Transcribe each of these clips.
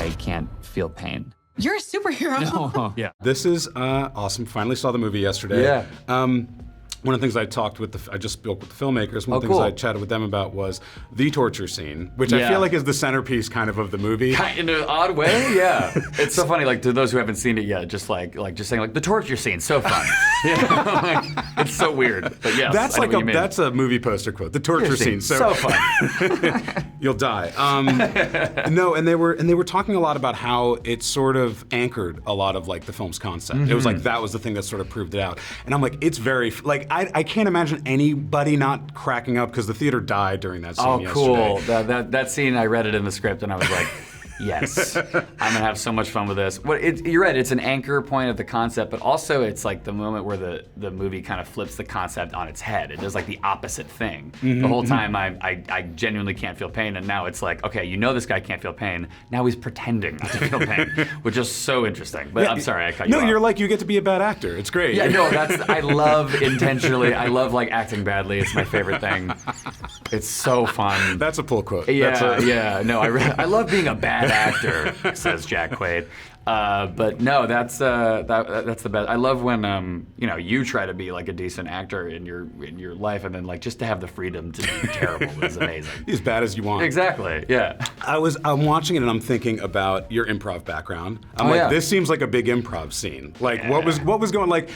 I can't feel pain. You're a superhero. No. Yeah. This is awesome. Finally saw the movie yesterday. Yeah. One of the things I just spoke with the filmmakers. One of the cool. things I chatted with them about was the torture scene, which I feel like is the centerpiece kind of the movie. In an odd way, yeah. It's so funny, like to those who haven't seen it yet, just saying like the torture scene, so fun. Like, it's so weird, but yes. That's a movie poster quote. The torture scene, so fun. You'll die. No, and they were talking a lot about how it sort of anchored a lot of like the film's concept. It was like that was the thing that sort of proved it out. And I'm like, it's very like I can't imagine anybody not cracking up because the theater died during that scene yesterday. Oh, cool. That scene, I read it in the script and I was like, yes, I'm gonna have so much fun with this. You're right, it's an anchor point of the concept, but also it's like the moment where the movie kind of flips the concept on its head. It does like the opposite thing. The whole time I genuinely can't feel pain, and now it's like, okay, you know this guy can't feel pain, now he's pretending not to feel pain, which is so interesting. But I'm sorry, I cut you off. No, you're like, you get to be a bad actor. It's great. Yeah, no, I love like acting badly. It's my favorite thing. It's so fun. That's a pull quote. Yeah, no, I love being a bad actor, says Jack Quaid. But no, that's the best. I love when you try to be like a decent actor in your life, and then like just to have the freedom to be terrible is amazing. Be as bad as you want. Exactly. Yeah. I'm watching it and I'm thinking about your improv background. This seems like a big improv scene. Like what was going like?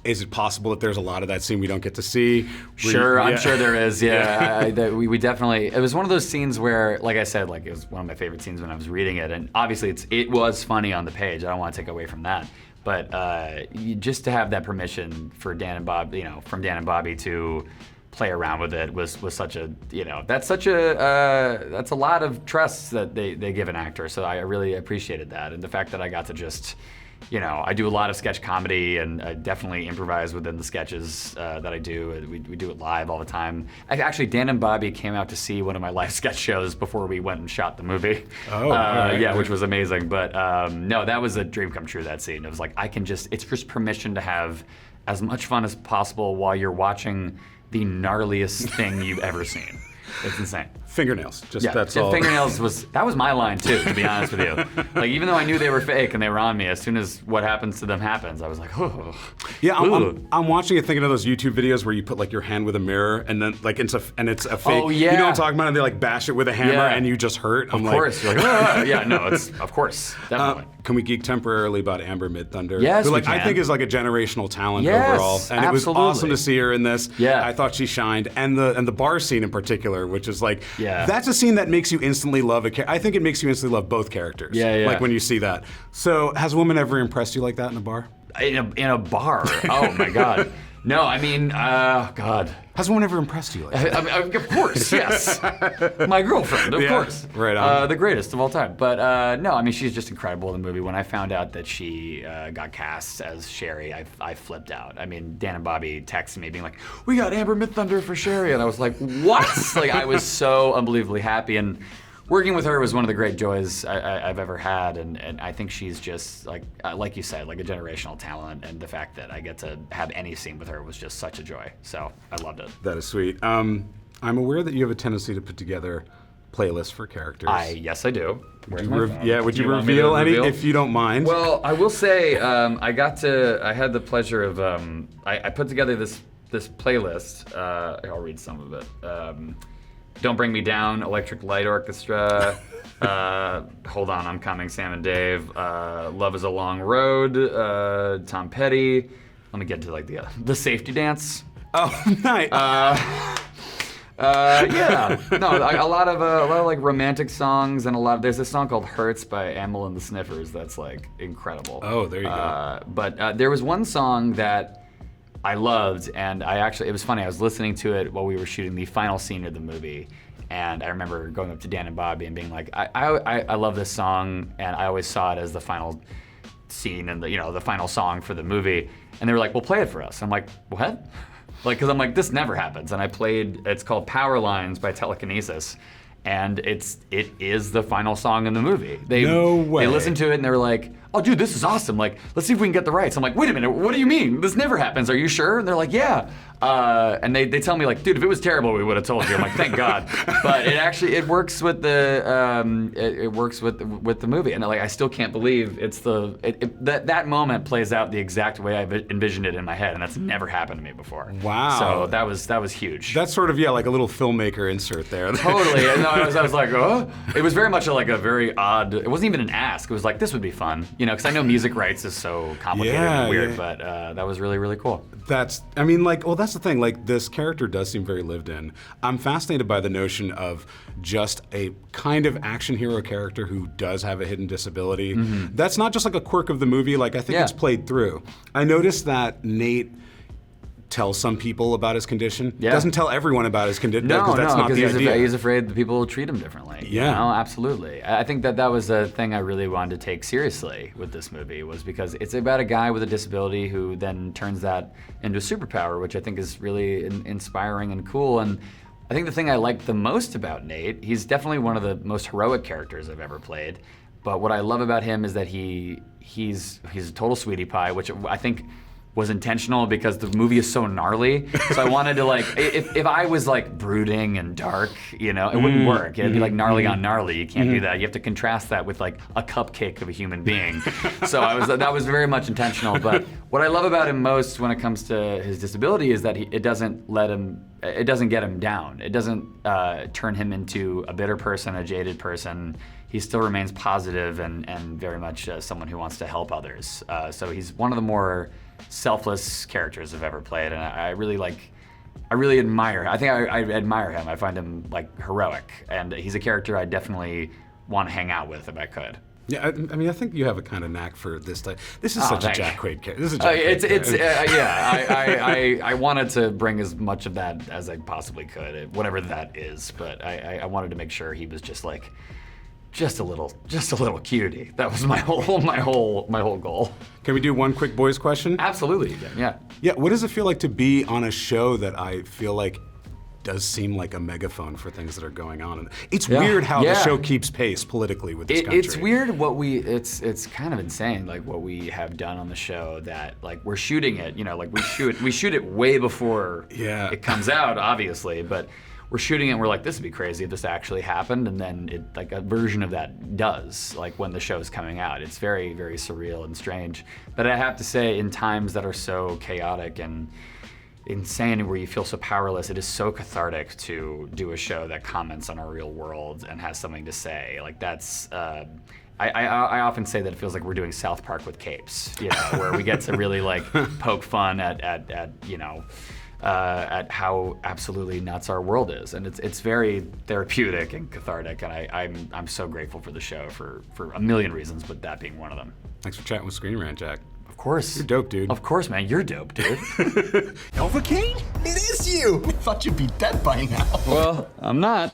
Is it possible that there's a lot of that scene we don't get to see? I'm sure there is. Yeah, we definitely. It was one of those scenes where, like I said, like it was one of my favorite scenes when I was reading it, and obviously it was funny on the page. I don't want to take away from that, but just to have that permission for Dan and Bob, from Dan and Bobby to play around with it was such a that's a lot of trust that they give an actor. So I really appreciated that, and the fact that I got to just. I do a lot of sketch comedy, and I definitely improvise within the sketches that I do. We do it live all the time. Actually, Dan and Bobby came out to see one of my live sketch shows before we went and shot the movie. Which was amazing. But no, that was a dream come true, that scene. It was like, it's just permission to have as much fun as possible while you're watching the gnarliest thing you've ever seen. It's insane. Fingernails. That's all. Fingernails was my line too, to be honest with you. Like even though I knew they were fake and they were on me, as soon as what happens to them happens, I was like, oh. Yeah, I'm watching it thinking of those YouTube videos where you put like your hand with a mirror and then like it's a fake. Oh yeah. You know what I'm talking about? And they like bash it with a hammer and you just hurt. Of course. You're like, oh, yeah, no, it's of course, definitely. Can we geek temporarily about Amber Midthunder? Yes, who, we can. I think is like a generational talent overall. And it was awesome to see her in this. Yeah. I thought she shined. And the bar scene in particular, which is like, yeah. That's a scene that makes you instantly love a character. I think it makes you instantly love both characters. Yeah. Like when you see that. So has a woman ever impressed you like that in a bar? In a bar? Oh my God. No, I mean, God. Has one ever impressed you like that? Of course, yes. My girlfriend, of course. Right on. The greatest of all time. But no, I mean, she's just incredible in the movie. When I found out that she got cast as Sherry, I flipped out. I mean, Dan and Bobby texted me being like, we got Amber Midthunder for Sherry. And I was like, what? Like, I was so unbelievably happy. And working with her was one of the great joys I've ever had, and I think she's just, like you said, like a generational talent, and the fact that I get to have any scene with her was just such a joy. So I loved it. That is sweet. I'm aware that you have a tendency to put together playlists for characters. Yes, I do. Would you reveal any, if you don't mind? Well, I will say, I had the pleasure of, I put together this playlist. I'll read some of it. Don't Bring Me Down, Electric Light Orchestra, Hold On, I'm Coming, Sam and Dave, Love Is a Long Road, Tom Petty. Let me get to like the safety dance. Oh, nice. Yeah, no, a lot of like romantic songs, and there's a song called Hurts by Amel and the Sniffers that's like incredible. Oh, there you go. But there was one song that I loved, and it was funny, I was listening to it while we were shooting the final scene of the movie, and I remember going up to Dan and Bobby and being like, I love this song, and I always saw it as the final scene and the final song for the movie, and they were like, well, play it for us. I'm like, what? Like, because I'm like, this never happens, and I played, it's called Power Lines by Telekinesis, and it is the final song in the movie. No way. They listened to it and they were like, oh dude, this is awesome. Like, let's see if we can get the rights. I'm like, wait a minute, what do you mean? This never happens. Are you sure? And they're like, yeah. And they tell me like, dude, if it was terrible, we would have told you. I'm like, thank God. But it works with the it works with the movie, and like I still can't believe that moment plays out the exact way I envisioned it in my head, and that's never happened to me before. Wow. So that was huge. That's sort of like a little filmmaker insert there. Totally. And I was like, oh. It was very much like a very odd. It wasn't even an ask. It was like, this would be fun, because I know music rights is so complicated and weird, but that was really, really cool. That's the thing, like this character does seem very lived in. I'm fascinated by the notion of just a kind of action hero character who does have a hidden disability. Mm-hmm. That's not just like a quirk of the movie, like I think it's played through. I noticed that Nate tells some people about his condition. Yeah. Doesn't tell everyone about his condition, because that's not the idea. He's afraid that people will treat him differently. Yeah. Absolutely. I think that was a thing I really wanted to take seriously with this movie, was because it's about a guy with a disability who then turns that into a superpower, which I think is really inspiring and cool. And I think the thing I liked the most about Nate, he's definitely one of the most heroic characters I've ever played. But what I love about him is that he's a total sweetie pie, which I think was intentional because the movie is so gnarly. So I wanted to if I was like brooding and dark, it wouldn't work. It'd be like gnarly on gnarly. You can't do that. You have to contrast that with like a cupcake of a human being. So that was very much intentional. But what I love about him most when it comes to his disability is that it doesn't get him down. It doesn't turn him into a bitter person, a jaded person. He still remains positive and very much someone who wants to help others. So he's one of the more selfless characters I've ever played, and I really admire. I think I admire him. I find him like heroic, and he's a character I definitely want to hang out with if I could. Yeah, I think you have a kind of knack for this type. This is such a Jack Quaid character. This is I wanted to bring as much of that as I possibly could, whatever that is. But I wanted to make sure he was just a little cutie. That was my whole goal. Can we do one quick boys question? Absolutely, yeah. Yeah, what does it feel like to be on a show that I feel like does seem like a megaphone for things that are going on? And it's weird how the show keeps pace politically with this country. It's weird it's kind of insane, like what we have done on the show, that like we're shooting it, we shoot it way before it comes out, obviously, but we're shooting it and we're like, this would be crazy if this actually happened, and then a version of that does, like when the show's coming out. It's very, very surreal and strange. But I have to say, in times that are so chaotic and insane, where you feel so powerless, it is so cathartic to do a show that comments on our real world and has something to say. Like that's, I often say that it feels like we're doing South Park with capes, where we get to really like poke fun at how absolutely nuts our world is, and it's very therapeutic and cathartic, and I'm so grateful for the show for a million reasons, but that being one of them. Thanks for chatting with Screen Rant, Jack. Of course. You're dope, dude. Of course, man. You're dope, dude. Novocaine? It is you! I thought you'd be dead by now. Well, I'm not.